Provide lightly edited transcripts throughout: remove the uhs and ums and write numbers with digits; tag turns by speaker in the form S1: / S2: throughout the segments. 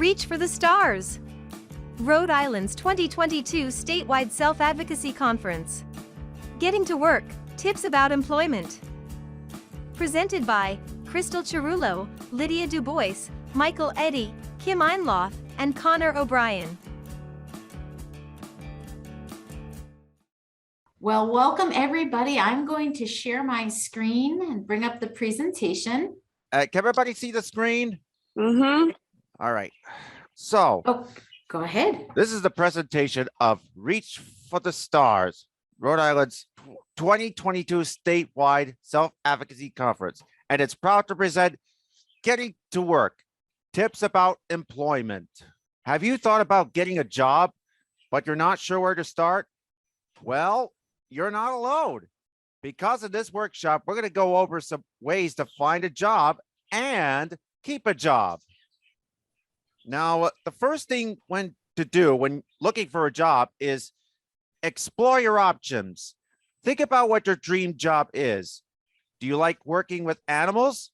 S1: Reach for the stars. Rhode Island's 2022 Statewide Self-Advocacy Conference. Getting to work, tips about employment. Presented by Crystal Cerullo, Lydia Dubois, Michael Eddy, Kim Einloth, and Connor O'Brien.
S2: Well, welcome everybody. I'm going to share my screen and bring up the presentation.
S3: Can everybody see the screen?
S2: Mm-hmm.
S3: All right. So,
S2: go ahead.
S3: This is the presentation of Reach for the Stars, Rhode Island's 2022 Statewide Self-Advocacy Conference. And it's proud to present Getting to Work, Tips about Employment. Have you thought about getting a job, but you're not sure where to start? Well, you're not alone. Because of this workshop, we're going to go over some ways to find a job and keep a job. Now, the first thing to do when looking for a job is explore your options. Think about what your dream job is. Do you like working with animals?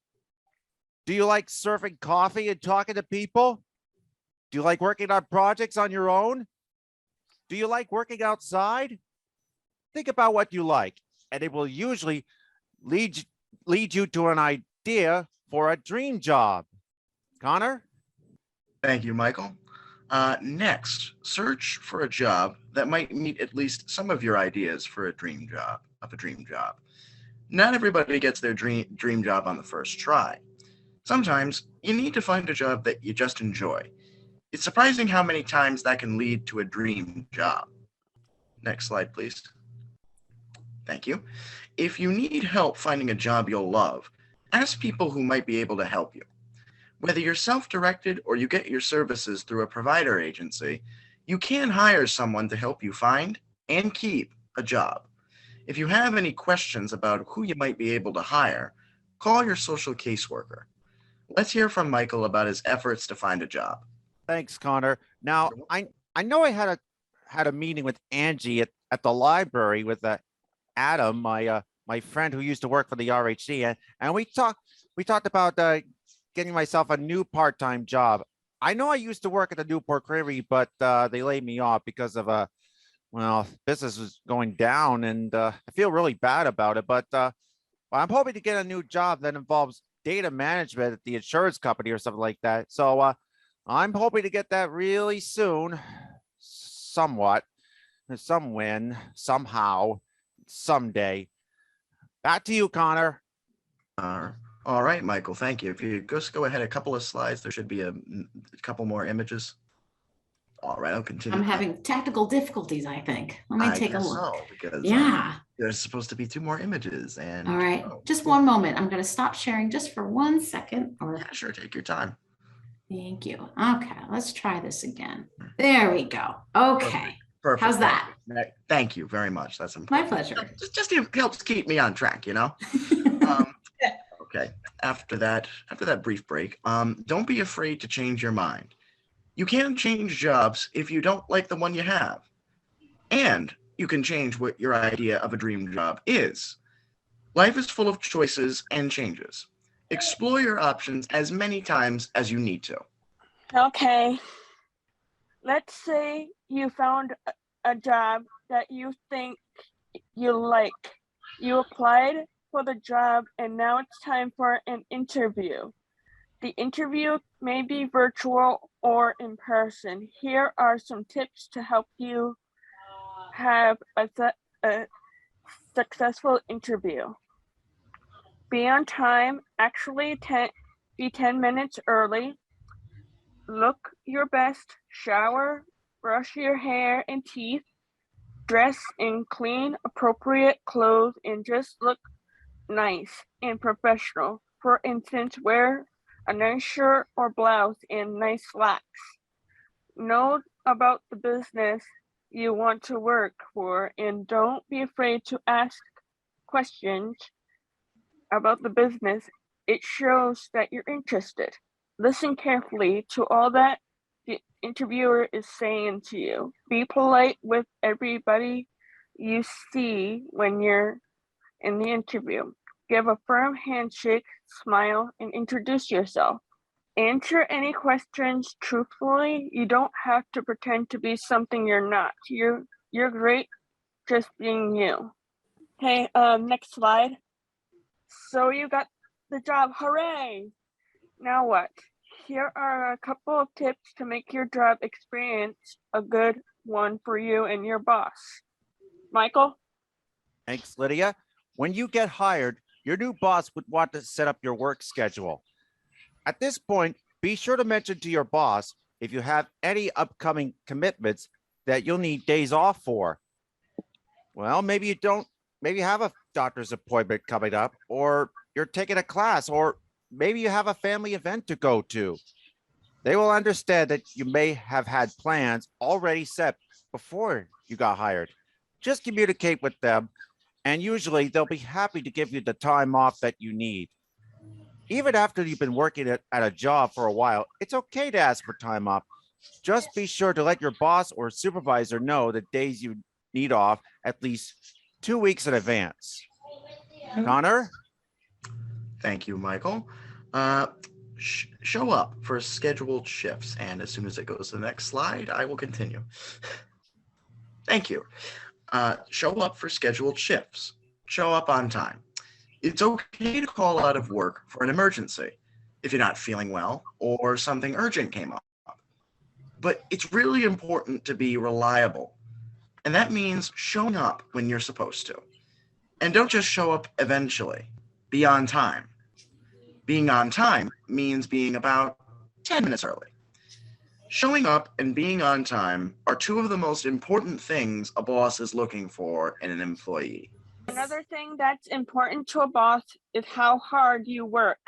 S3: Do you like serving coffee and talking to people? Do you like working on projects on your own? Do you like working outside? Think about what you like, and it will usually lead you to an idea for a dream job. Connor?
S4: Thank you, Michael. Next, search for a job that might meet at least some of your ideas for a dream job. Not everybody gets their dream job on the first try. Sometimes you need to find a job that you just enjoy. It's surprising how many times that can lead to a dream job. Next slide, please. Thank you. If you need help finding a job you'll love, ask people who might be able to help you. Whether you're self-directed or you get your services through a provider agency, you can hire someone to help you find and keep a job. If you have any questions about who you might be able to hire, call your social caseworker. Let's hear from Michael about his efforts to find a job.
S3: Thanks, Connor. Now, I know I had a meeting with Angie at the library with Adam, my friend who used to work for the RHC, and we talked about getting myself a new part-time job. I know I used to work at the Newport Creamery, but they laid me off because of business was going down, and I feel really bad about it. But I'm hoping to get a new job that involves data management at the insurance company or something like that. So I'm hoping to get that really soon, somewhat, somehow, someday. Back to you, Connor.
S4: All right, Michael, thank you. If you just go ahead a couple of slides, there should be a couple more images. All right, I'll continue.
S2: I'm having technical difficulties, I think. Let me take a look.
S4: So, because there's supposed to be 2 more images. And
S2: all right, just one moment. I'm going to stop sharing just for 1 second.
S4: Yeah, sure, take your time.
S2: Thank you. Okay, let's try this again. There we go. Okay.
S4: Perfect.
S2: How's that?
S4: Thank you very much. That's important.
S2: My pleasure.
S4: Just helps keep me on track, you know? Okay. After that brief break, don't be afraid to change your mind. You can change jobs if you don't like the one you have. And you can change what your idea of a dream job is. Life is full of choices and changes. Explore your options as many times as you need to.
S5: Okay. Let's say you found a job that you think you like. You applied for the job and now it's time for an interview. The interview may be virtual or in person. Here are some tips to help you have a successful interview. Be on time, actually be 10 minutes early. Look your best, shower, brush your hair and teeth, dress in clean, appropriate clothes, and just look nice and professional. For instance, wear a nice shirt or blouse and nice slacks. Know about the business you want to work for and don't be afraid to ask questions about the business. It shows that you're interested. Listen carefully to all that the interviewer is saying to you. Be polite with everybody you see when you're in the interview. Give a firm handshake, smile, and introduce yourself. Answer any questions truthfully. You don't have to pretend to be something you're not. You're great just being you. Okay, next slide. So you got the job, hooray! Now what? Here are a couple of tips to make your job experience a good one for you and your boss. Michael?
S3: Thanks, Lydia. When you get hired, your new boss would want to set up your work schedule. At this point, be sure to mention to your boss if you have any upcoming commitments that you'll need days off for. Well, maybe you don't, maybe you have a doctor's appointment coming up, or you're taking a class, or maybe you have a family event to go to. They will understand that you may have had plans already set before you got hired. Just communicate with them, and usually they'll be happy to give you the time off that you need. Even after you've been working at a job for a while, it's okay to ask for time off. Just be sure to let your boss or supervisor know the days you need off at least 2 weeks in advance. Connor?
S4: Thank you, Michael. Show up for scheduled shifts. And as soon as it goes to the next slide, I will continue. Thank you. Show up for scheduled shifts. Show up on time. It's okay to call out of work for an emergency if you're not feeling well or something urgent came up. But it's really important to be reliable. And that means showing up when you're supposed to. And don't just show up eventually. Be on time. Being on time means being about 10 minutes early. Showing up and being on time are two of the most important things a boss is looking for in an employee.
S5: Another thing that's important to a boss is how hard you work.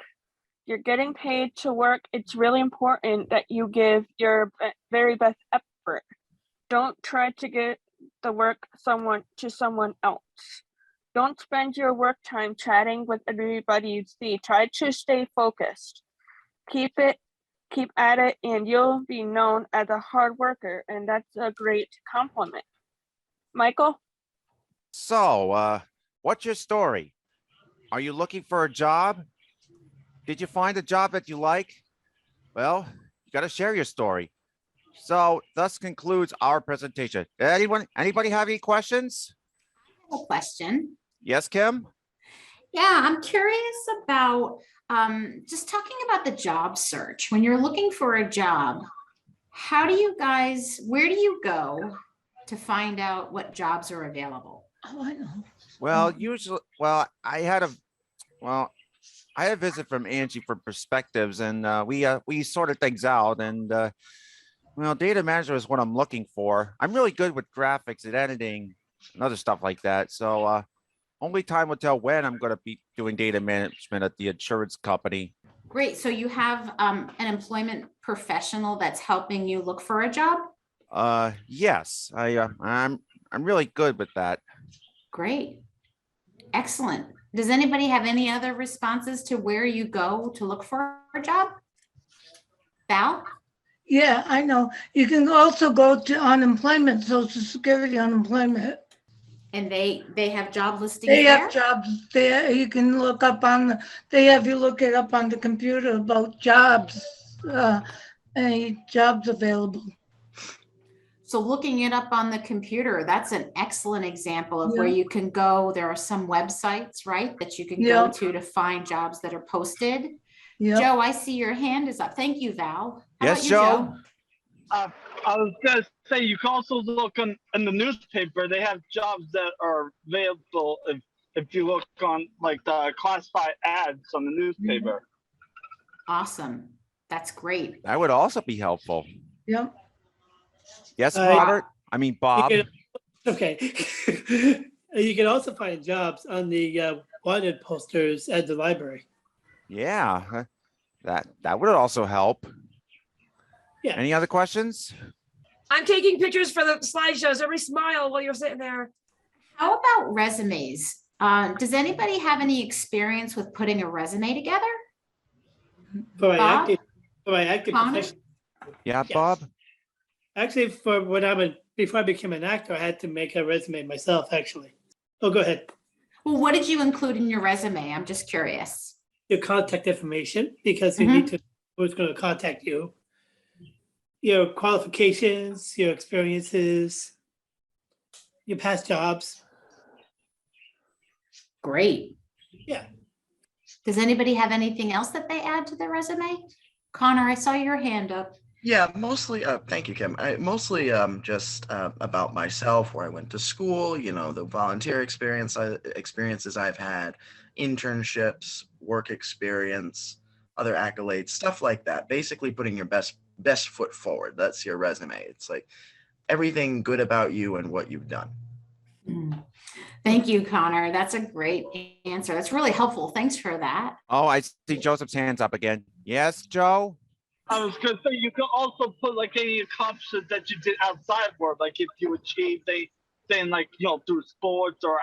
S5: You're getting paid to work. It's really important that you give your very best effort. Don't try to get the work to someone else. Don't spend your work time chatting with everybody you see. Try to stay focused. Keep at it, and you'll be known as a hard worker, and that's a great compliment. Michael?
S3: So, what's your story? Are you looking for a job? Did you find a job that you like? Well, you got to share your story. So, thus concludes our presentation. Anybody have any questions?
S2: I have a question.
S3: Yes, Kim?
S2: Yeah, I'm curious about just talking about the job search. When you're looking for a job, where do you go to find out what jobs are available?
S6: Oh, I know.
S3: Well, I had a visit from Angie for perspectives, and we sorted things out, and data manager is what I'm looking for. I'm really good with graphics and editing and other stuff like that. So only time will tell when I'm going to be doing data management at the insurance company.
S2: Great. So you have an employment professional that's helping you look for a job?
S3: Yes, I'm really good with that.
S2: Great. Excellent. Does anybody have any other responses to where you go to look for a job? Val?
S6: Yeah, I know. You can also go to unemployment, Social Security unemployment.
S2: And they have job listings
S6: They
S2: there?
S6: have jobs there. You can look up they have you look it up on the computer about jobs, any jobs available.
S2: So looking it up on the computer, that's an excellent example of where you can go. There are some websites, right, that you can go to find jobs that are posted.
S6: Yep.
S2: Joe, I see your hand is up. Thank you, Val. How
S3: Yes,
S2: about you,
S3: Joe?
S7: I was gonna say you can also look in the newspaper. They have jobs that are available if you look on like the classified ads on the newspaper.
S2: Awesome. That's great.
S3: That would also be helpful.
S6: Yep.
S3: Yes, Robert? I mean, Bob.
S8: Okay. You can also find jobs on the wanted posters at the library.
S3: Yeah, that would also help.
S8: Yeah.
S3: Any other questions?
S9: I'm taking pictures for the slideshows. Everybody smile while you're sitting there.
S2: How about resumes? Does anybody have any experience with putting a resume together?
S8: For my active
S2: Connor?
S8: profession.
S3: Yeah,
S8: Yes.
S3: Bob?
S8: Actually, before I became an actor, I had to make a resume myself, actually. Oh, go ahead.
S2: Well, what did you include in your resume? I'm just curious.
S8: Your contact information, because you need to who's going to contact you, your qualifications, your experiences, your past jobs.
S2: Great.
S8: Yeah.
S2: Does anybody have anything else that they add to their resume? Connor, I saw your hand up.
S4: Yeah, mostly, thank you, Kim. Mostly just about myself, where I went to school, the volunteer experiences I've had, internships, work experience, other accolades, stuff like that. Basically putting your best foot forward. That's your resume. It's like everything good about you and what you've done.
S2: Thank you, Connor. That's a great answer. That's really helpful. Thanks for that.
S3: Oh, I see Joseph's hands up again. Yes, Joe?
S7: I was gonna say you could also put like any accomplishments that you did outside work, like if you achieved anything like through sports or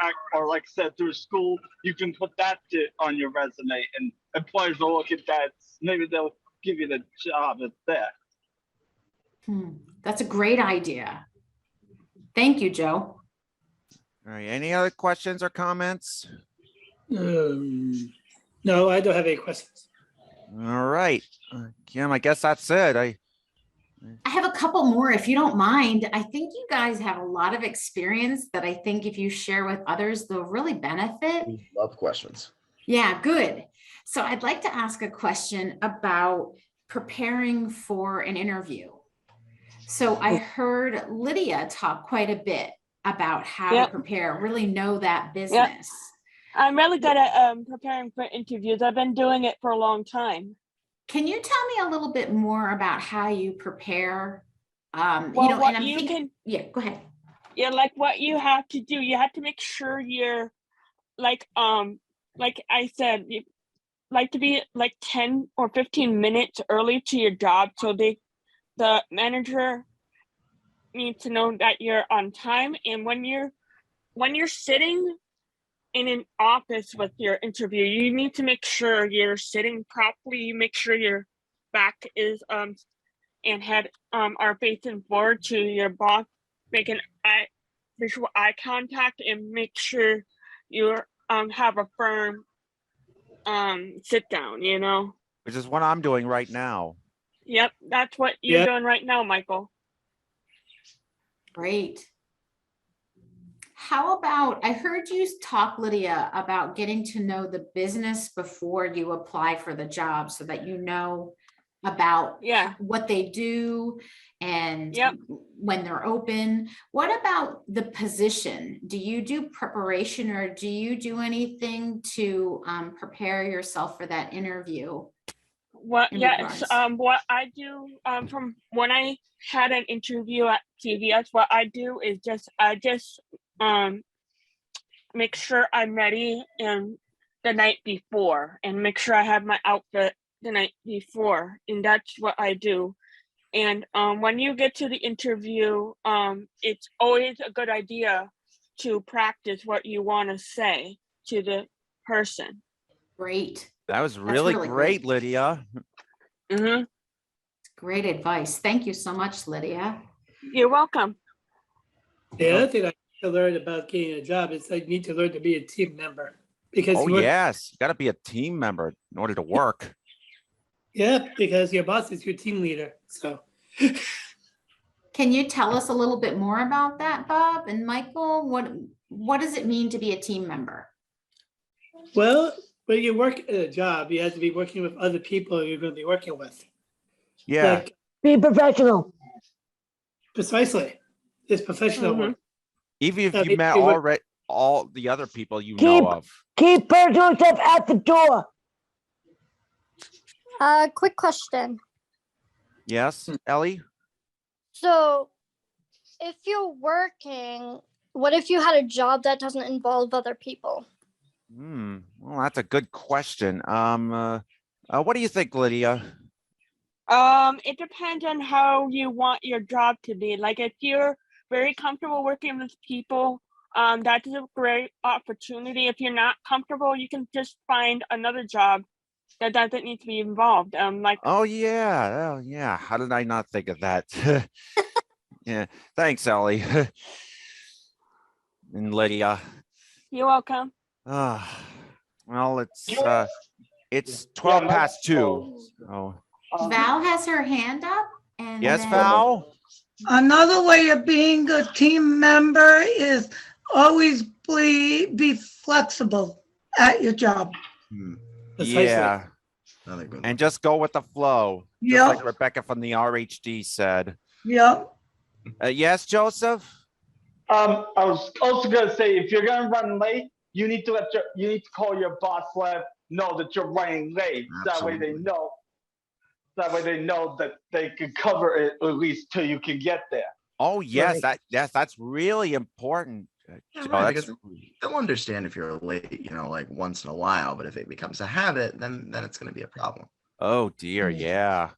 S7: like I said through school, you can put that on your resume, and employers will look at that. Maybe they'll give you the job at that.
S2: That's a great idea. Thank you, Joe.
S3: All right. Any other questions or comments?
S8: No, I don't have any questions.
S3: All right, Kim, I guess that's it.
S2: I have a couple more, if you don't mind. I think you guys have a lot of experience that I think if you share with others, they'll really benefit.
S4: We love questions.
S2: Yeah, good. So I'd like to ask a question about preparing for an interview. So I heard Lydia talk quite a bit about how to prepare, really know that business.
S5: I'm really good at preparing for interviews. I've been doing it for a long time.
S2: Can you tell me a little bit more about how you prepare?
S5: Well,
S2: and I'm thinking, go ahead.
S5: Yeah, like what you have to do, you have to make sure you're like I said, you like to be like 10 or 15 minutes early to your job, so the manager needs to know that you're on time. And when you're sitting in an office with your interview, you need to make sure you're sitting properly. You make sure your back is and head are facing forward to your boss. Make an visual eye contact and make sure you have a firm sit down.
S3: Which is what I'm doing right now.
S5: Yep, that's what you're doing right now, Michael.
S2: Great. How about, I heard you talk, Lydia, about getting to know the business before you apply for the job so that you know about what they do and when they're open. What about the position? Do you do preparation or do you do anything to prepare yourself for that interview?
S5: What I do from when I had an interview at CVS, what I do is I just make sure I'm ready the night before and make sure I have my outfit the night before, and that's what I do. And when you get to the interview, it's always a good idea to practice what you want to say to the person.
S2: Great.
S3: That was really great, Lydia.
S5: Mm-hmm.
S2: Great advice. Thank you so much, Lydia.
S5: You're welcome.
S8: The other thing I need to learn about getting a job is I need to learn to be a team member. Because
S3: yes, you got to be a team member in order to work.
S8: Yeah, because your boss is your team leader. So
S2: can you tell us a little bit more about that, Bob and Michael? What does it mean to be a team member?
S8: Well, when you work at a job, you have to be working with other people you're going to be working with.
S3: Yeah.
S10: Like, be professional.
S8: Precisely. It's professional work.
S3: Even if you met all the other people know of.
S10: Keep personal stuff at the door.
S11: Quick question.
S3: Yes, Ellie?
S11: So, if you're working, what if you had a job that doesn't involve other people?
S3: Well, that's a good question. What do you think, Lydia?
S5: It depends on how you want your job to be. Like if you're very comfortable working with people, that is a great opportunity. If you're not comfortable, you can just find another job that doesn't need to be involved.
S3: Oh yeah. How did I not think of that? Yeah. Thanks, Ellie. And Lydia.
S5: You're welcome.
S3: Well, it's 12 past 2. So.
S2: Val has her hand up. And
S3: Yes,
S2: then-
S3: Val?
S6: Another way of being a team member is always be flexible at your job.
S8: Precisely.
S3: Yeah.
S4: Another good one.
S3: And just go with the flow. Just
S6: Yep.
S3: like Rebecca from the RHD said.
S6: Yep.
S3: Yes, Joseph?
S7: I was also gonna say, if you're gonna run late, you need to call your boss, know that you're running late. That way they
S4: Absolutely.
S7: know. That way they know that they can cover it at least till you can get there.
S3: Oh, yes,
S4: Right.
S3: that's really important.
S4: Yeah,
S3: Joe,
S4: right,
S3: that's-
S4: because they'll understand if you're late, like once in a while, but if it becomes a habit, then it's going to be a problem.
S3: Oh dear, yeah.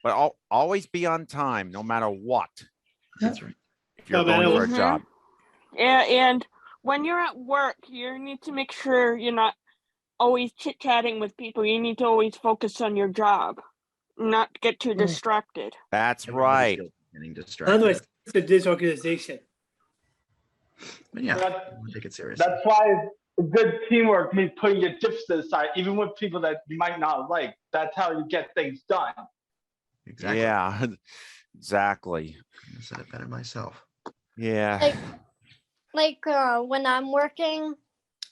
S3: But always be on time, no matter what.
S4: That's right.
S3: If you're
S8: No matter
S3: going for a
S5: what.
S3: job.
S5: And when you're at work, you need to make sure you're not always chit-chatting with people. You need to always focus on your job, not get too distracted.
S3: That's right.
S4: Getting distracted.
S8: Otherwise, it's a disorganization.
S4: But yeah,
S7: That-
S4: we'll take it seriously.
S7: That's why good teamwork means putting your chips to the side, even with people that you might not like. That's how you get things done.
S4: Exactly.
S3: Yeah, exactly.
S4: I said it better myself.
S3: Yeah.
S11: Like when I'm working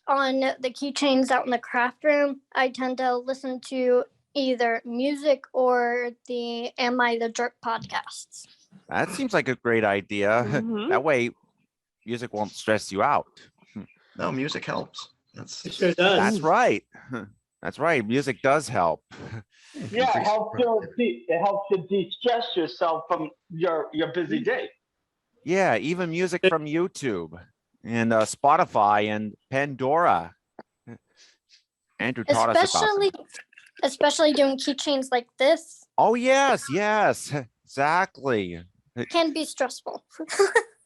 S11: on the keychains out in the craft room, I tend to listen to either music or the Am I the Jerk podcasts.
S3: That seems like a great idea.
S5: Mhm.
S3: That way, music won't stress you out.
S4: No, music helps. That's
S8: It sure does.
S3: That's right. That's right. Music does help.
S7: Yeah, it helps you de-stress yourself from your busy day.
S3: Yeah, even music from YouTube and Spotify and Pandora. Andrew taught us about them.
S11: Especially doing keychains like this
S3: Oh, yes, yes, exactly.
S11: can be stressful.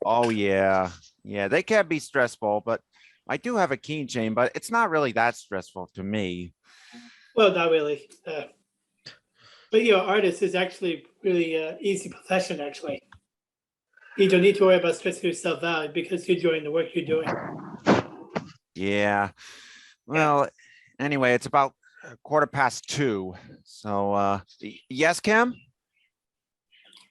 S3: Oh, yeah. Yeah, they can be stressful, but I do have a keychain, but it's not really that stressful to me.
S8: Well, not really. But artist is actually really easy profession, actually. You don't need to worry about stressing yourself out because you're doing the work you're doing.
S3: Yeah. Well, anyway, it's about 2:15. So, yes, Kim?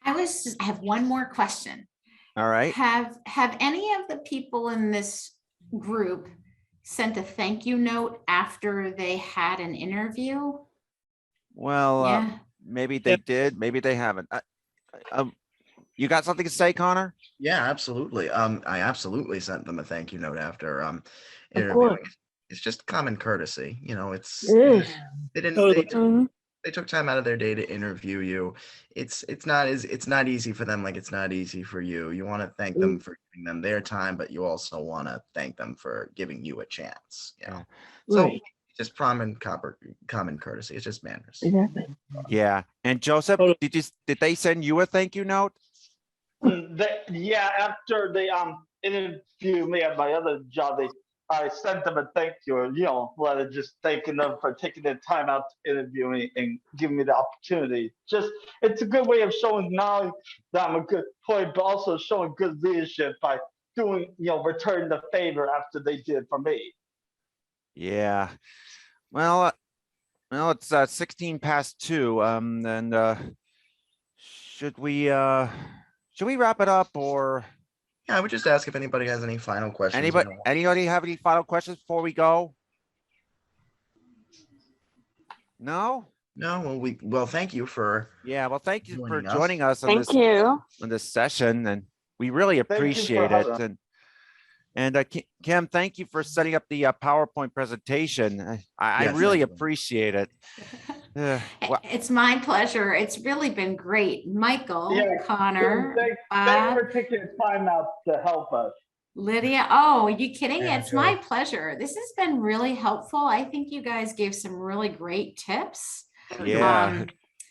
S2: I have one more question.
S3: All right.
S2: Have any of the people in this group sent a thank you note after they had an interview?
S3: Well,
S2: Yeah.
S3: maybe they did, maybe they haven't. You got something to say, Connor?
S4: Yeah, absolutely. I absolutely sent them a thank you note after interviewing.
S10: course.
S4: It's just common courtesy, it's
S10: It is.
S4: they didn't
S8: Totally.
S5: Mhm.
S4: they took time out of their day to interview you. It's not easy for them like it's not easy for you. You want to thank them for giving them their time, but you also want to thank them for giving you a chance. So
S10: Right.
S4: just common courtesy. It's just manners.
S10: Exactly.
S3: Yeah. And Joseph,
S8: Totally.
S3: did they send you a thank you note?
S7: After they interviewed me at my other job, I sent them a thank you, letter just thanking them for taking their time out to interview me and giving me the opportunity. It's a good way of showing not only that I'm a good employee, but also showing good leadership by doing, returning the favor after they did for me.
S3: Yeah. Well, it's 2:16. And should we wrap it up, or
S4: Yeah, I would just ask if anybody has any final questions.
S3: anybody have any final questions before we go? No?
S4: No, well, thank you for
S3: Yeah, well, thank you for
S4: Joining us.
S3: joining us on
S5: Thank you.
S3: this session, and we really
S7: you for
S3: appreciate it.
S7: having
S3: And Kim, thank you for setting up the PowerPoint presentation. I
S4: Yes,
S3: really
S4: thank you.
S3: appreciate it. Well,
S2: It's my pleasure. It's really been great. Michael,
S7: Yeah,
S2: Connor,
S7: Thanks
S2: Bob,
S7: for taking the time out to help us.
S2: Lydia. Oh, are you kidding?
S4: Yeah,
S2: It's my pleasure. This has been really helpful. I think you guys gave some really great tips.
S3: yeah.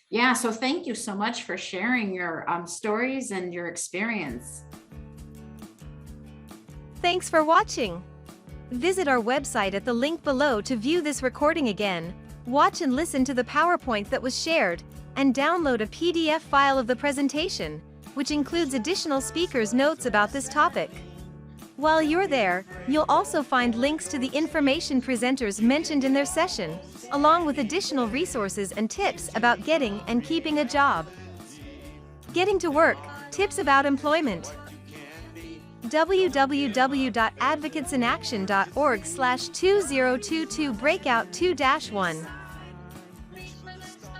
S2: Yeah, so thank you so much for sharing your stories and your experience.
S1: Thanks for watching. Visit our website at the link below to view this recording again, watch and listen to the PowerPoint that was shared, and download a PDF file of the presentation, which includes additional speakers' notes about this topic. While you're there, you'll also find links to the information presenters mentioned in their session, along with additional resources and tips about getting and keeping a job. Getting to work, tips about employment. www.advocatesinaction.org/2022 breakout 2-1.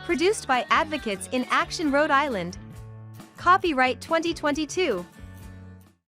S1: Produced by Advocates in Action Rhode Island. Copyright 2022.